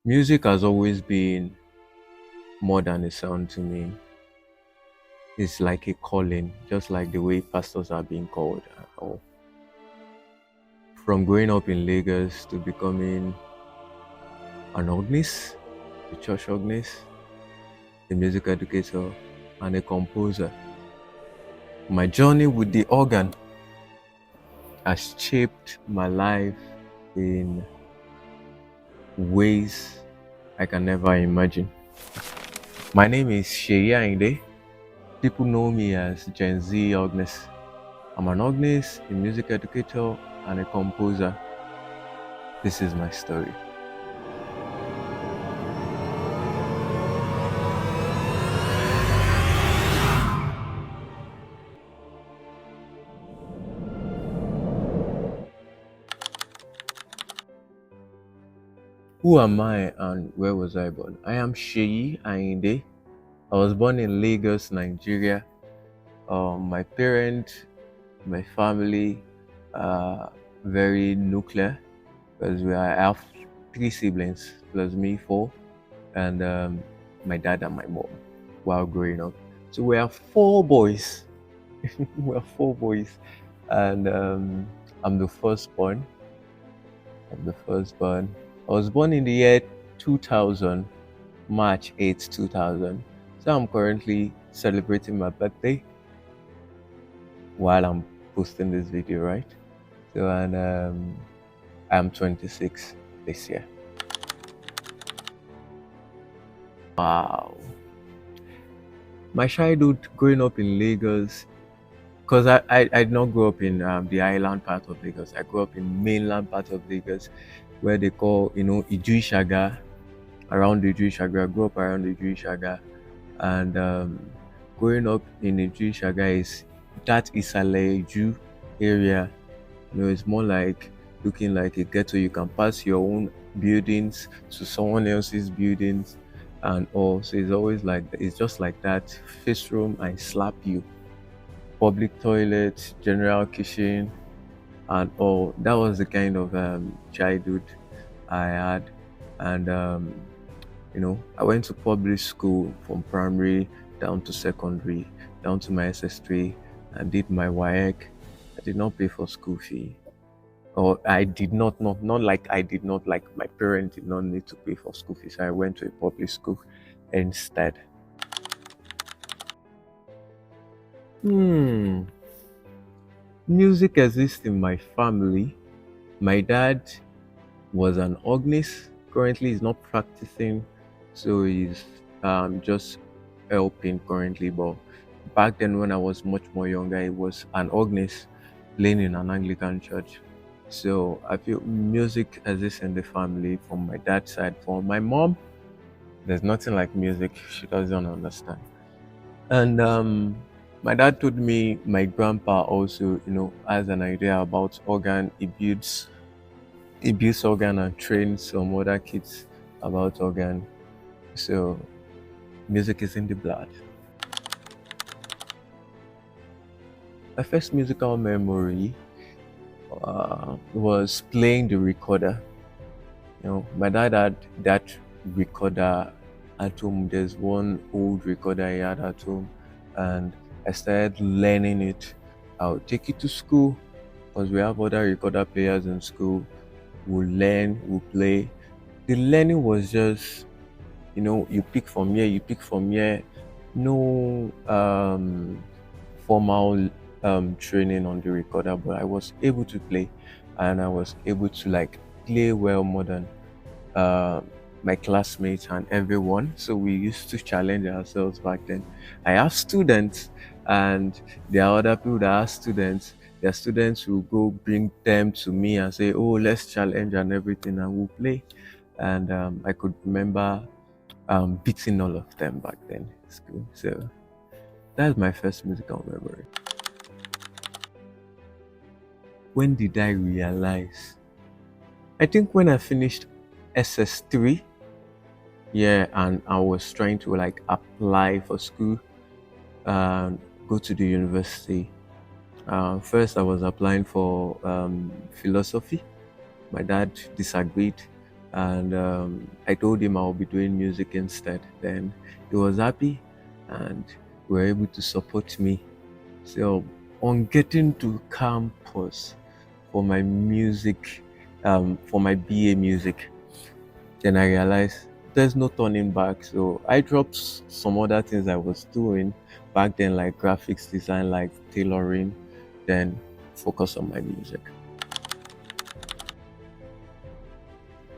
Music has always been more than a sound to me. It's like a calling, just like the way pastors are being called. Or from growing up in Lagos to becoming an organist, a church organist, a music educator, and a composer. My journey with the organ has shaped my life in ways I can never imagine. My name is Seyi Ayinde. People know me as Gen Z organist. I'm an organist, a music educator, and a composer. This is my story. Who am I and where was I born? I am Seyi Ayinde. I was born in Lagos, Nigeria. My parents, my family, are very nuclear because I have three siblings plus me, four, and my dad and my mom while growing up. So we are four boys. We are four boys, and I'm the firstborn. I'm the firstborn. I was born in the year 2000, March 8th, 2000. So I'm currently celebrating my birthday while I'm posting this video, right? So, and I'm 26 this year. Wow. My childhood growing up in Lagos, because I did not grow up in the island part of Lagos. I grew up in mainland part of Lagos where they call, Iju around the Iju I grew up around the Iju and growing up in the Iju is that Isale Iju area. It's more like looking like a ghetto. You can pass your own buildings to someone else's buildings and all. So it's always like it's just like that. Face room, I slap you. Public toilet, general kitchen, and all. That was the kind of childhood I had, and I went to public school from primary down to secondary, down to my SS3, and did my WAEC. I did not pay for school fee, or I did not like I did not like my parents did not need to pay for school fees. So I went to a public school instead. Hmm. Music exists in my family. My dad was an organist. Currently, he's not practicing, so he's just helping currently. But back then, when I was much more younger, he was an organist playing in an Anglican church. So I feel music exists in the family from my dad's side. For my mom, there's nothing like music. She doesn't understand. And my dad told me my grandpa also, has an idea about organ. He builds organ and trains some other kids about organ. So music is in the blood. My first musical memory was playing the recorder. My dad had that recorder at home. There's one old recorder he had at home, and I started learning it. I'll take it to school because we have other recorder players in school. We'll learn, we'll play. The learning was just, you pick from here, you pick from here. No formal training on the recorder, but I was able to play, and I was able to like play well more than uh, my classmates and everyone. So we used to challenge ourselves back then. I have students, and there are other people that are students. Their students will go bring them to me and say, "Oh, let's challenge and everything," and we'll play. And I could remember beating all of them back then in school. So that's my first musical memory. When did I realize? I think when I finished SS3, yeah, and I was trying to like apply for school and go to the university. First, I was applying for philosophy. My dad disagreed and I told him I'll be doing music instead. Then he was happy, and were able to support me. So on getting to campus for my music, for my BA music, then I realized there's no turning back. So I dropped some other things I was doing back then, like graphics design, like tailoring, then focus on my music.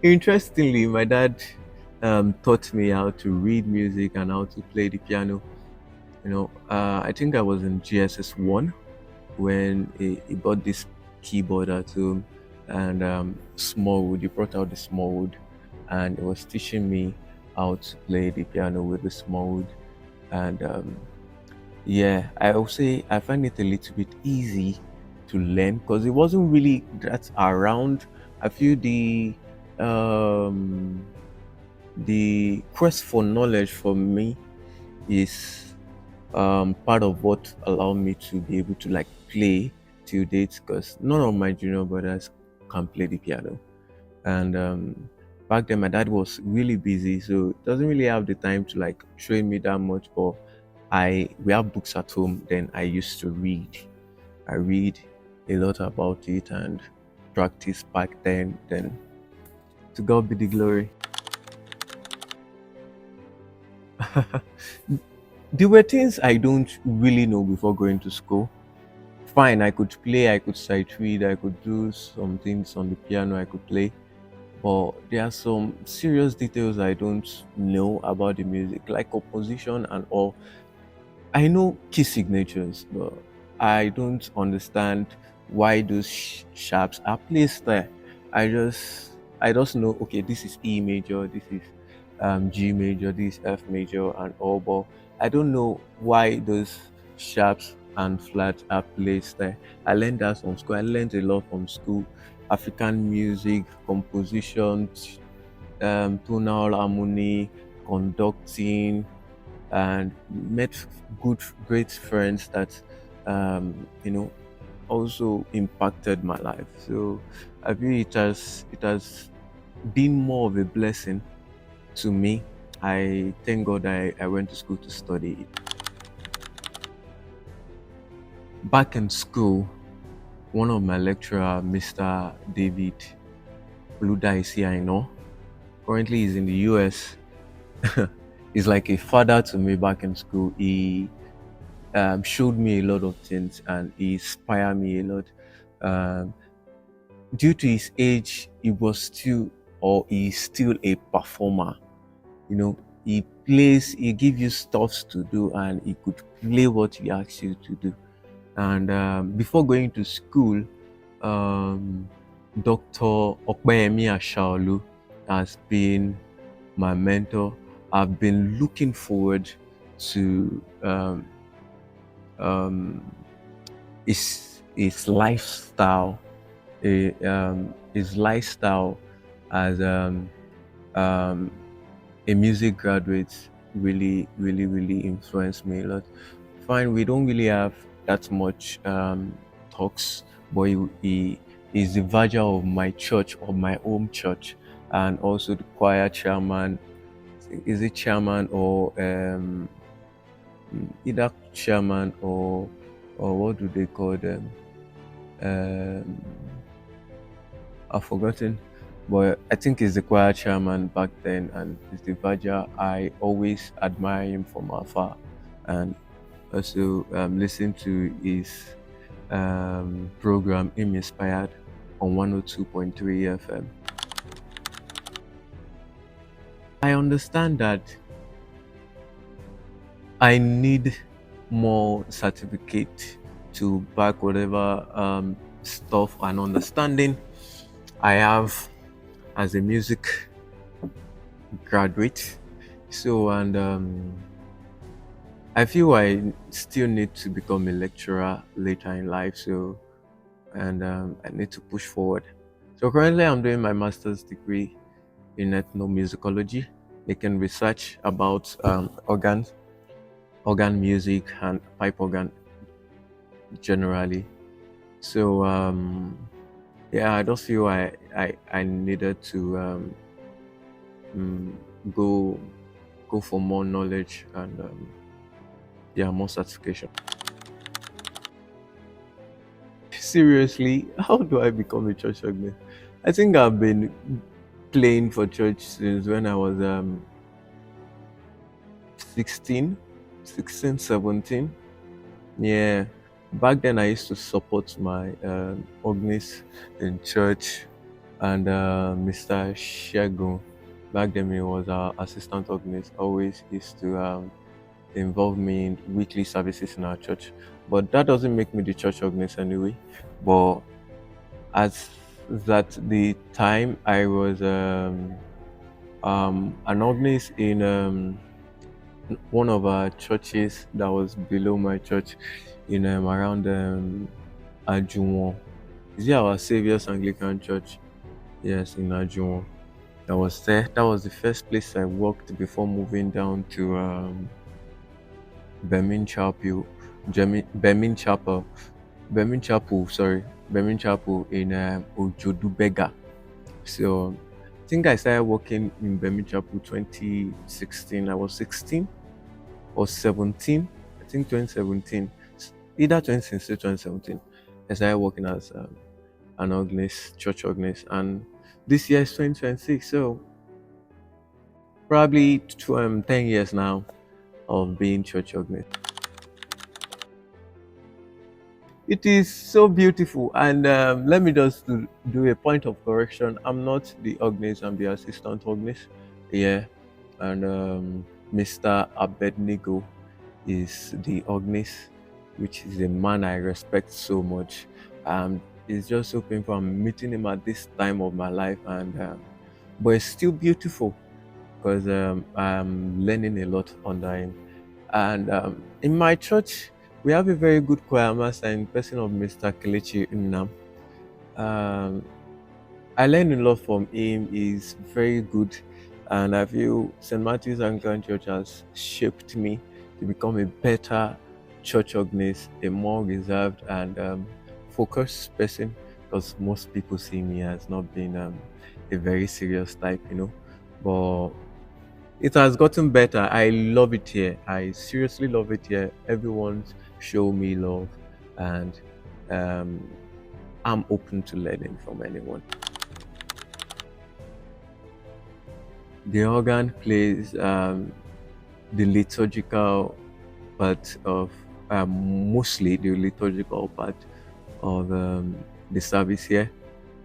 Interestingly, my dad taught me how to read music and how to play the piano. I think I was in GSS 1 when he bought this keyboard at home, and small wood. He brought out the small wood, and he was teaching me how to play the piano with the small wood. And yeah, I will say I find it a little bit easy to learn because it wasn't really that around. I feel um, the quest for knowledge for me is part of what allowed me to be able to like play till date, because none of my junior brothers can play the piano. And back then my dad was really busy, so doesn't really have the time to like train me that much. But I we have books at home, then I used to read. I read a lot about it and practice back then to God be the glory. There were things I don't really know before going to school. Fine, I could play, I could sight read, I could do some things on the piano, I could play. But there are some serious details I don't know about the music, like composition and all. I know key signatures, but I don't understand why those sharps are placed there. I just know, okay, this is E major, this is G major, this is F major, and all. But I don't know why those sharps and flats are placed there. I learned that from school. I learned a lot from school. African music, composition, tonal harmony, conducting, and met great friends that also impacted my life. So I feel it has been more of a blessing to me. I thank God I went to school to study it. Back in school, one of my lecturer, Mr. David Oludaisi, I know, currently he's in the US. He's like a father to me back in school. He showed me a lot of things and he inspired me a lot. Um, Due to his age, he is still a performer. You know, he give you stuffs to do and he could play what he asks you to do. And before going to school, um, Dr. Okpeyemi Ashaolu has been my mentor. I've been looking forward to um, his lifestyle, his lifestyle as um, a music graduate really influenced me a lot. Fine, we don't really have that much talks, but he is the verger of my church, of my home church, and also the choir chairman. Is it chairman or either chairman or what do they call them? Um, I've forgotten, but I think he's the choir chairman back then, and he's the verger. I always admire him from afar, and also listen to his program "Him Inspired" on 102.3 FM. I understand that I need more certificate to back whatever stuff and understanding I have as a music graduate. So, and I feel I still need to become a lecturer later in life. So, and I need to push forward. So, currently, I'm doing my master's degree in ethnomusicology, making research about organ music, and pipe organ generally. So, yeah, I just feel I needed to mm, go go for more knowledge and yeah, more certification. Seriously, how do I become a church organist? I think I've been playing for church since when I was 16, 16, 17. Yeah, back then I used to support my organist in church, and Mr. Shagun. Back then he was our assistant organist. Always used to involve me in weekly services in our church. But that doesn't make me the church organist anyway. But as that the time I was an organist in one of our churches that was below my church in around Ajuwon. Is it our Saviour's Anglican Church? Yes, in Ajuwon. I was there. That was the first place I worked before moving down to Bemin Chapel, Bemin Chapel, Bemin Chapel, sorry, Bemin Chapel in Ojodubega. So I think I started working in Bemin Chapel 2016. I was 16 or 17. I think 2017. Either 2016 or 2017. I started working as an organist, church organist. And this year is 2026. So probably 10 years now of being church organist. It is so beautiful. And let me just do a point of correction. I'm not the organist, I'm the assistant organist. Yeah. And Mr. Abednego is the organist, which is a man I respect so much. It's just so painful. I'm meeting him at this time of my life, and but it's still beautiful because I'm learning a lot under him. And in my church, we have a very good choir master in person of Mr. Kelechi Nnam. Um, I learned a lot from him. He's very good, and I feel St. Matthew's Anglican Church has shaped me to become a better church organist, a more reserved and focused person. Because most people see me as not being a very serious type, But it has gotten better. I love it here. I seriously love it here. Everyone's show me love, and um, I'm open to learning from anyone. The organ plays the liturgical part of mostly the liturgical part of the service here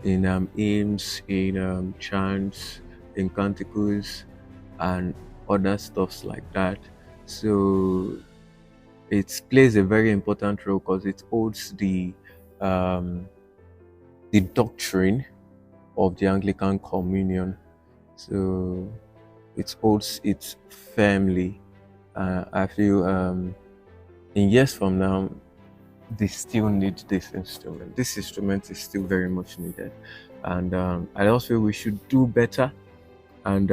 in hymns, in chants, in canticles, and other stuffs like that. So it plays a very important role because it holds um, the doctrine of the Anglican Communion. So it holds it firmly. I feel in years from now, they still need this instrument. This instrument is still very much needed, and I also feel we should do better and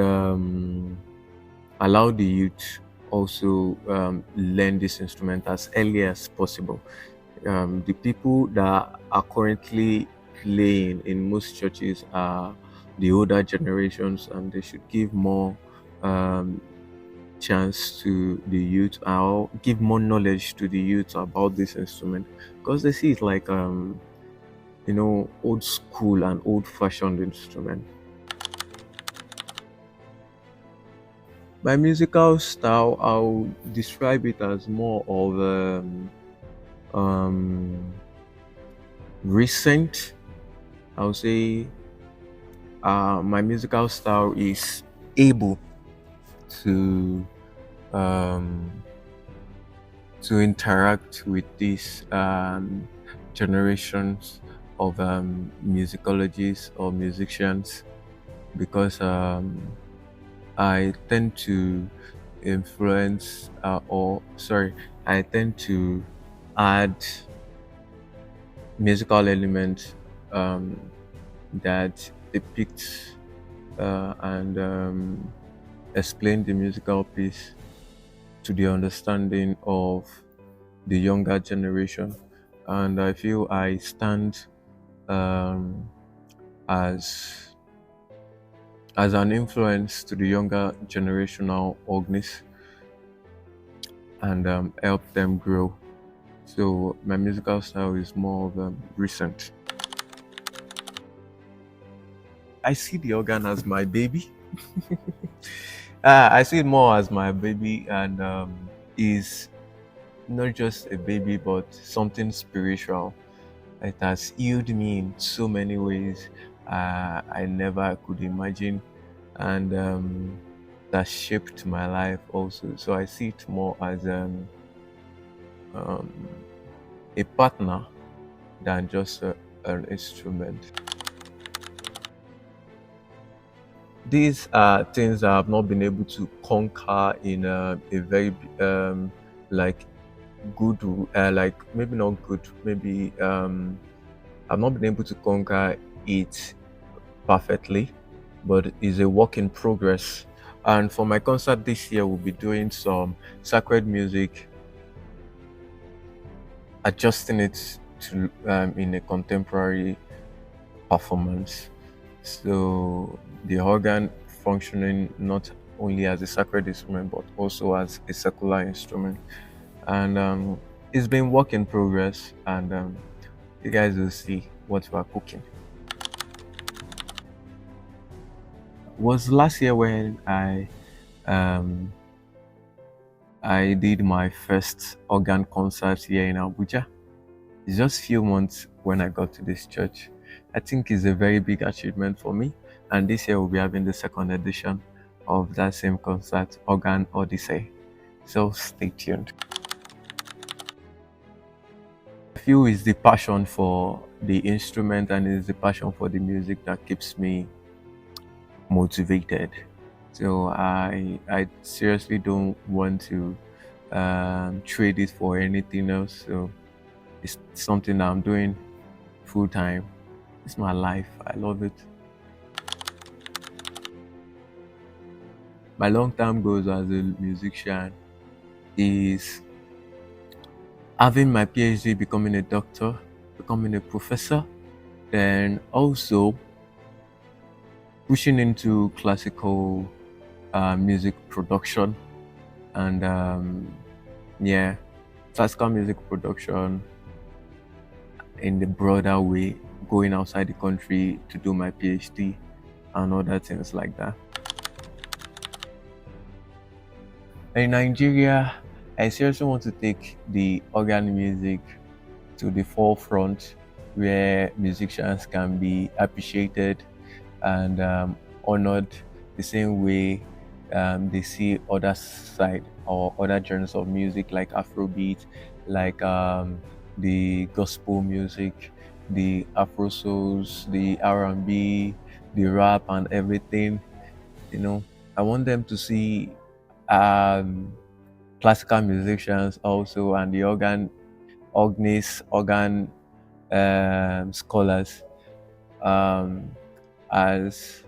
allow the youth also learn this instrument as early as possible. The people that are currently playing in most churches are the older generations, and they should give more um, chance to the youth or give more knowledge to the youth about this instrument because they see it like old school and old fashioned instrument. My musical style, I'll describe it as more of um, recent. I'll say my musical style is able to um, interact with these generations of musicologists or musicians because I tend to influence or sorry, I tend to add musical elements um, that depict and explain the musical piece to the understanding of the younger generation. And I feel I stand um, as as an influence to the younger generational organists and help them grow. So my musical style is more of recent. I see the organ as my baby. I see it more as my baby, and is not just a baby, but something spiritual. It has healed me in so many ways I never could imagine, and that shaped my life also. So I see it more as um, a partner than just an instrument. These are things that I've not been able to conquer in a very like good, like maybe not good, maybe I've not been able to conquer it perfectly, but it's a work in progress. And for my concert this year, we'll be doing some sacred music, adjusting it to in a contemporary performance. So the organ functioning not only as a sacred instrument but also as a secular instrument, and it's been work in progress. And you guys will see what we are cooking. Was last year when um, I did my first organ concert here in Abuja. It's just few months when I got to this church. I think it's a very big achievement for me. And this year we'll be having the second edition of that same concert, Organ Odyssey. So stay tuned. I feel it's the passion for the instrument and it's the passion for the music that keeps me motivated. So I seriously don't want to trade it for anything else. So it's something that I'm doing full time. It's my life. I love it. My long term goals as a musician is having my PhD, becoming a doctor, becoming a professor, then also pushing into classical music production and yeah, classical music production in the broader way, going outside the country to do my PhD and other things like that. In Nigeria, I seriously want to take the organ music to the forefront where musicians can be appreciated and honored the same way they see other side or other genres of music like Afrobeat, like the gospel music, the Afro souls, the R&B, the rap and everything. You know, I want them to see um, classical musicians also and the organists, organ scholars um, as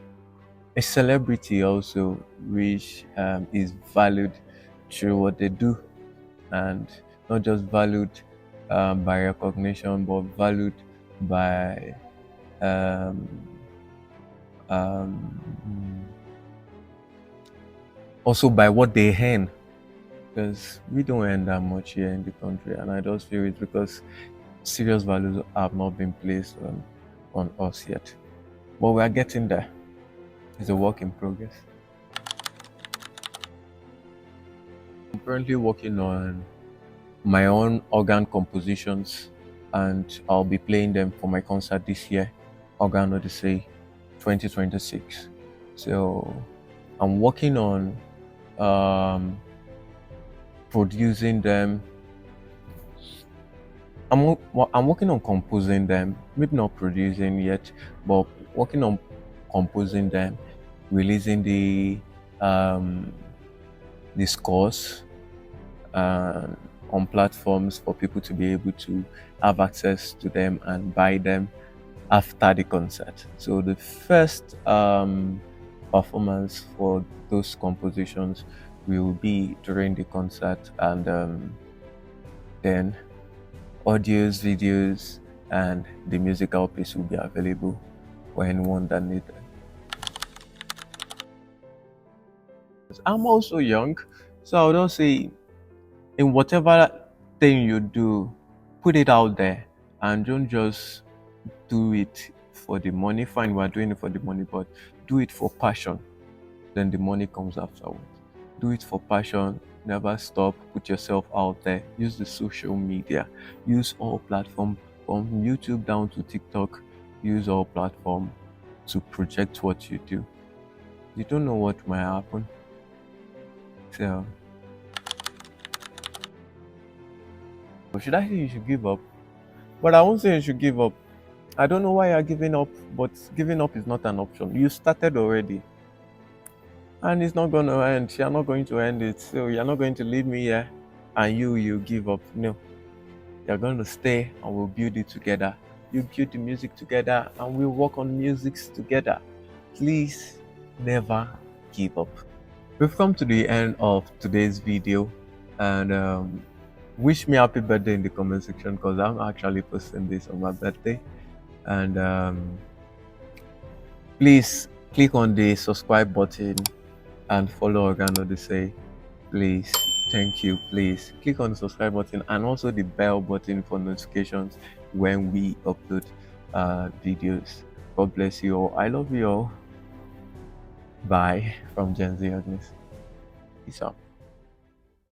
a celebrity also, which is valued through what they do and not just valued by recognition but valued by um, um, also by what they earn, because we don't earn that much here in the country, and I just feel it's because serious values have not been placed on us yet. But we are getting there. It's a work in progress. I'm currently working on my own organ compositions, and I'll be playing them for my concert this year, Organ Odyssey 2026. So I'm working on um, producing them. I'm working on composing them, maybe not producing yet, but working on composing them, releasing um, the scores uh, on platforms for people to be able to have access to them and buy them after the concert. So the first performance for those compositions will be during the concert, and then audios, videos, and the musical piece will be available for anyone that needs them. because I'm also young. So I would also say, in whatever thing you do, put it out there and don't just do it for the money. Fine, we're doing it for the money, but do it for passion. Then the money comes afterwards. Do it for passion. Never stop. Put yourself out there. Use the social media. Use all platforms from YouTube down to TikTok. Use all platform to project what you do. You don't know what might happen. So, or should I say you should give up? But I won't say you should give up. I don't know why you're giving up, but giving up is not an option. You started already, and it's not going to end. You're not going to end it. So you're not going to leave me here, and you give up. No, you're going to stay, and we'll build it together. You build the music together, and we'll work on music together. Please never give up. We've come to the end of today's video, and wish me happy birthday in the comment section because I'm actually posting this on my birthday. And please click on the subscribe button and follow Odyssey. Please, thank you. Please click on the subscribe button and also the bell button for notifications when we upload videos. God bless you all. I love you all. Bye from Gen Z Agnes. Peace out.